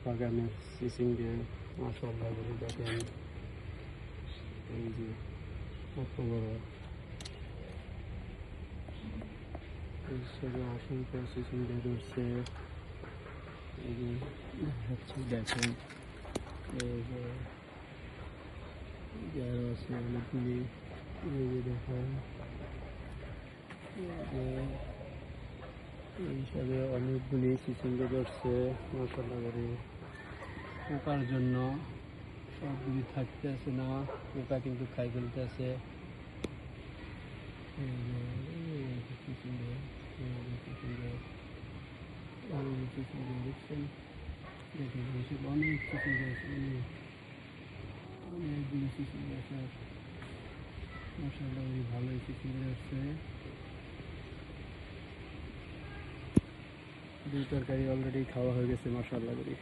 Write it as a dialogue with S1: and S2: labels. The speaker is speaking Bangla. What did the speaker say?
S1: বাগানের সিসিংয়ে মাশাআল্লাহ করে দেখেন, এই যে কত বড় হিসেবে অসংখ্য সিসিং বের হচ্ছে। এই যে হচ্ছে দেখেন, এই যে আরো আছে অনেকগুলি, এই যে দেখেন এই হিসাবে অনেকগুলি সিসিঙ্গে ধরছে মাশাআল্লাহ করে। পোকার জন্য সবগুলি থাকতে আছে না, পোকা কিন্তু খাই ফেলতে আছে। দেখছেন, দেখেন অনেক সিসিঙ্গে আছে, অনেকগুলি সিসিঙ্গে আছে। মাশাআল্লাহ ভালোই সিসিঙ্গে আছে। দুই তরকারি অলরেডি খাওয়া হয়ে গেছে মাশাআল্লাহ করে।